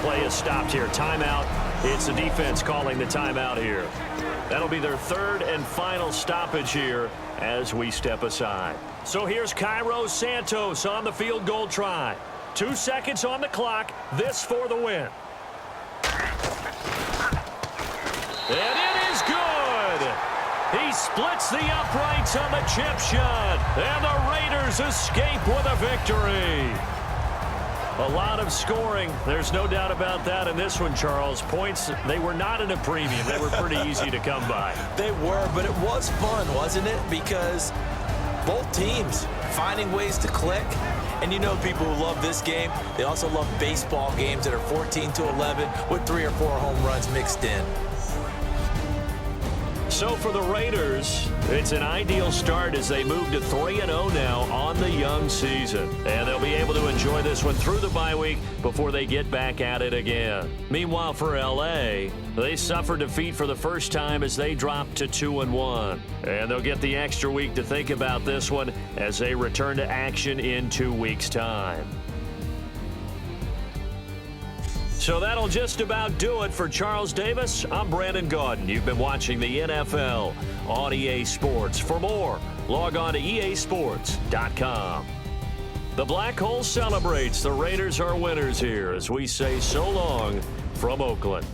play is stopped here. Timeout. It's the defense calling the timeout here. That'll be their third and final stoppage here as we step aside. So here's Cairo Santos on the field goal try. 2 seconds on the clock. This for the win. And it is good. He splits the uprights on the chip shot. And the Raiders escape with a victory. A lot of scoring. There's no doubt about that in this one, Charles. Points, they were not in a premium. They were pretty easy to come by. They were, but it was fun, wasn't it? Because both teams finding ways to click. And you know people who love this game, they also love baseball games that are 14-11 with 3 or 4 home runs mixed in. So for the Raiders, it's an ideal start as they move to 3-0 now on the young season. And they'll be able to enjoy this one through the bye week before they get back at it again. Meanwhile, for L.A., they suffered defeat for the first time as they dropped to 2-1. And they'll get the extra week to think about this one as they return to action in 2 weeks' time. So that'll just about do it for Charles Davis. I'm Brandon Gaudin. You've been watching the NFL on EA Sports. For more, log on to easports.com. The Black Hole celebrates. The Raiders are winners here as we say so long from Oakland.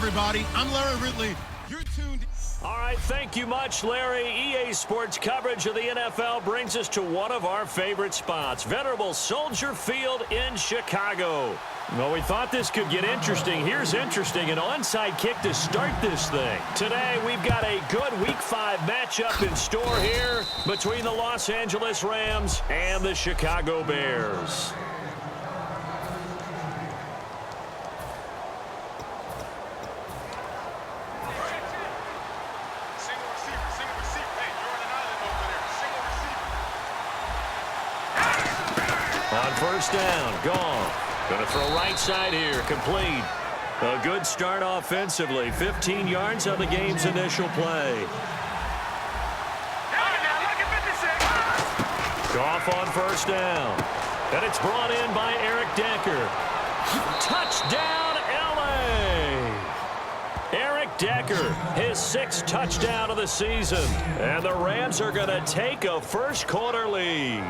everybody. I'm Larry Ridley. You're tuned. All right, thank you much, Larry. EA Sports coverage of the NFL brings us to one of our favorite spots, venerable Soldier Field in Chicago. Well, we thought this could get interesting. Here's interesting, an onside kick to start this thing. Today, we've got a good Week 5 matchup in store here between the Los Angeles Rams and the Chicago Bears. On first down, gone. Going to throw right side here, complete. A good start offensively, 15 yards on the game's initial play. Goff on first down. And it's brought in by Eric Decker. Touchdown, L.A. Eric Decker, his 6th touchdown of the season. And the Rams are going to take a first-quarter lead.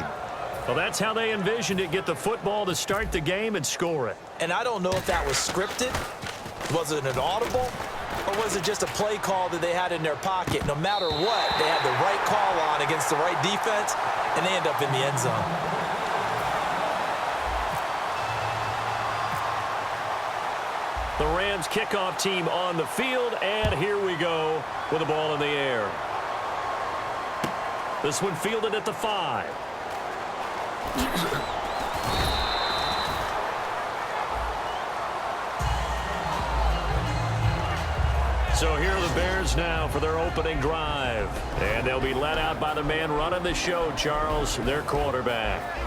Well, that's how they envisioned it, get the football to start the game and score it. And I don't know if that was scripted. Was it an audible? Or was it just a play call that they had in their pocket? No matter what, they had the right call on against the right defense, and they end up in the end zone. The Rams kickoff team on the field, and here we go with the ball in the air. This one fielded at the 5. So here are the Bears now for their opening drive. And they'll be led out by the man running the show, Charles, their quarterback.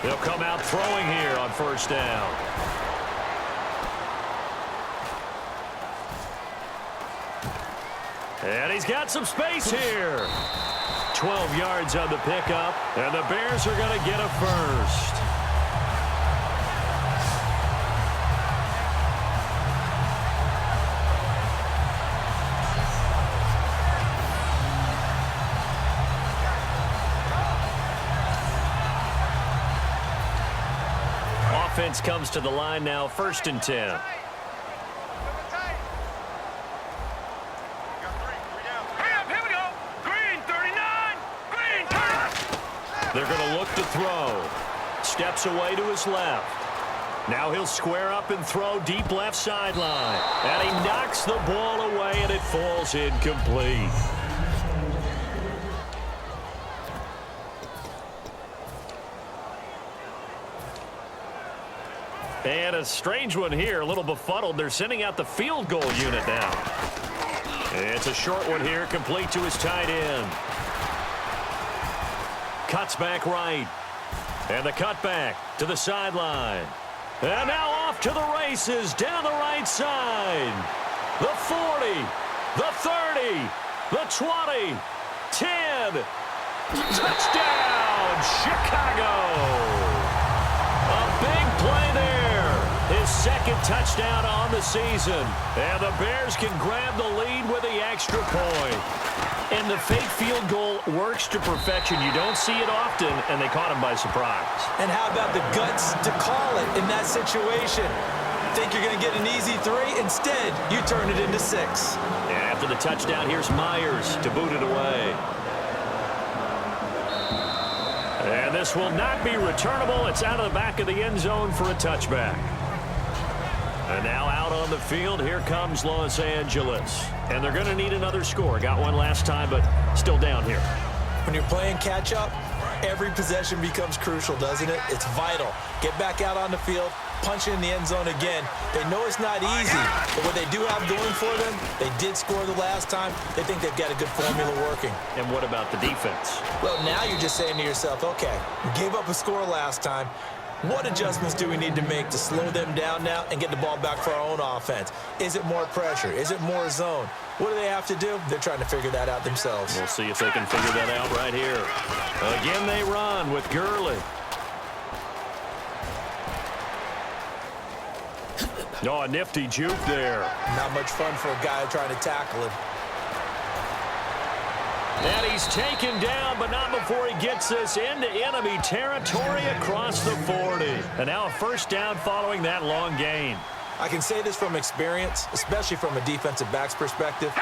They'll come out throwing here on first down. And he's got some space here. 12 yards on the pickup, and the Bears are going to get a first. Offense comes to the line now, 1st and 10. They're going to look to throw. Steps away to his left. Now he'll square up and throw deep left sideline. And he knocks the ball away, and it falls incomplete. And a strange one here, a little befuddled. They're sending out the field goal unit now. It's a short one here, complete to his tight end. Cuts back right. And the cutback to the sideline. And now off to the races down the right side. The 40, the 30, the 20, 10. Touchdown, Chicago. A big play there. His 2nd touchdown on the season. And the Bears can grab the lead with the extra point. And the fake field goal works to perfection. You don't see it often, and they caught him by surprise. And how about the guts to call it in that situation? Think you're going to get an easy 3? Instead, you turn it into 6. And after the touchdown, here's Myers to boot it away. And this will not be returnable. It's out of the back of the end zone for a touchback. And now out on the field, here comes Los Angeles. And they're going to need another score. Got one last time, but still down here. When you're playing catch-up, every possession becomes crucial, doesn't it? It's vital. Get back out on the field, punch it in the end zone again. They know it's not easy, but what they do have going for them, they did score the last time. They think they've got a good formula working. And what about the defense? Well, now you're just saying to yourself, okay, we gave up a score last time. What adjustments do we need to make to slow them down now and get the ball back for our own offense? Is it more pressure? Is it more zone? What do they have to do? They're trying to figure that out themselves. We'll see if they can figure that out right here. Again, they run with Gurley. Oh, a nifty juke there. Not much fun for a guy trying to tackle him. And he's taken down, but not before he gets this into enemy territory across the 40. And now a first down following that long gain. I can say this from experience, especially from a defensive back's perspective.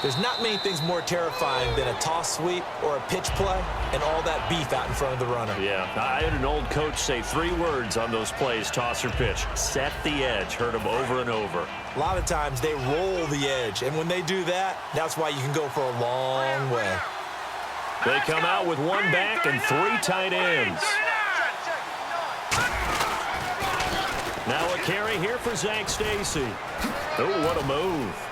There's not many things more terrifying than a toss sweep or a pitch play and all that beef out in front of the runner. Yeah, I had an old coach say 3 words on those plays, toss or pitch. Set the edge. Heard him over and over. A lot of times they roll the edge, and when they do that, that's why you can go for a long way. They come out with 1 back and 3 tight ends. Now a carry here for Zach Stacy. Oh, what a move.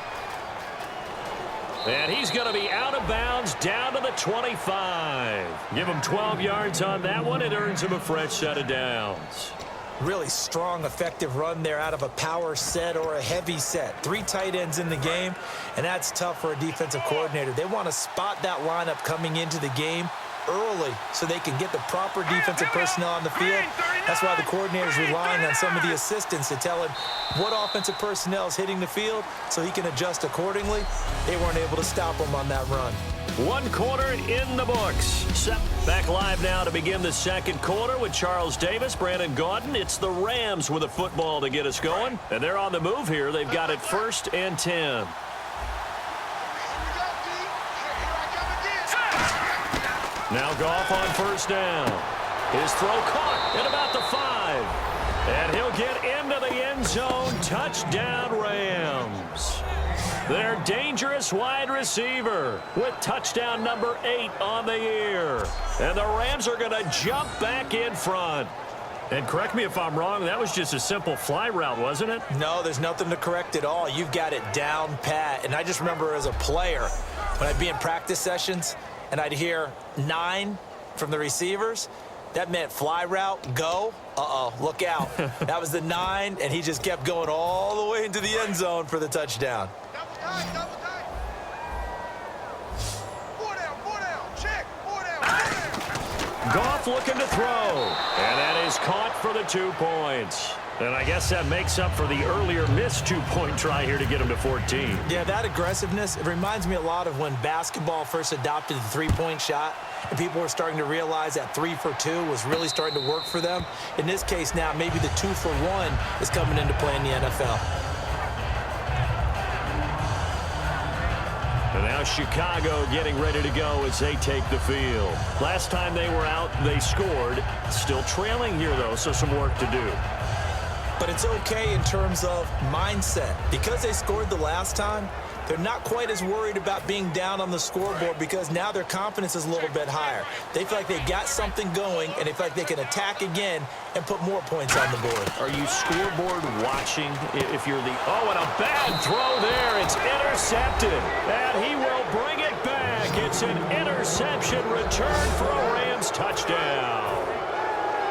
And he's going to be out of bounds down to the 25. Give him 12 yards on that one. It earns him a fresh set of downs. Really strong, effective run there out of a power set or a heavy set. 3 tight ends in the game, and that's tough for a defensive coordinator. They want to spot that lineup coming into the game early so they can get the proper defensive personnel on the field. That's why the coordinator's relying on some of the assistants to tell him what offensive personnel is hitting the field so he can adjust accordingly. They weren't able to stop him on that run. 1 quarter in the books. Set back live now to begin the second quarter with Charles Davis, Brandon Gaudin. It's the Rams with a football to get us going. And they're on the move here. They've got it 1st and 10. Now Goff on 1st down. His throw caught at about the 5. And he'll get into the end zone. Touchdown, Rams. Their dangerous wide receiver with touchdown number 8 on the year. And the Rams are going to jump back in front. And correct me if I'm wrong, that was just a simple fly route, wasn't it? No, there's nothing to correct at all. You've got it down pat. And I just remember as a player, when I'd be in practice sessions and I'd hear 9 from the receivers, that meant fly route, go. Uh-oh, look out. That was the 9, and he just kept going all the way into the end zone for the touchdown. Double tight. 4 down, check, 4 down. Goff looking to throw. And that is caught for the 2 points. And I guess that makes up for the earlier missed 2-point try here to get him to 14. Yeah, that aggressiveness, it reminds me a lot of when basketball first adopted the 3-point shot, and people were starting to realize that 3 for 2 was really starting to work for them. In this case now, maybe the 2 for 1 is coming into play in the NFL. And now Chicago getting ready to go as they take the field. Last time they were out, they scored. Still trailing here, though, so some work to do. But it's okay in terms of mindset. Because they scored the last time, they're not quite as worried about being down on the scoreboard because now their confidence is a little bit higher. They feel like they got something going, and they feel like they can attack again and put more points on the board. Are you scoreboard watching if you're the... Oh, and a bad throw there. It's intercepted. And he will bring it back. It's an interception return for a Rams touchdown.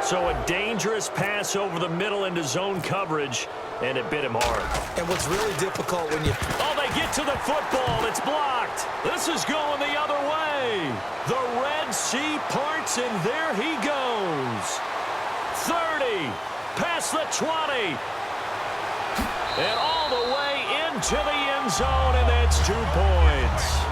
So a dangerous pass over the middle into zone coverage, and it bit him hard. And what's really difficult when you... Oh, they get to the football. It's blocked. This is going the other way. The Red Sea parts, and there he goes. 30, past the 20, and all the way into the end zone, and that's 2 points.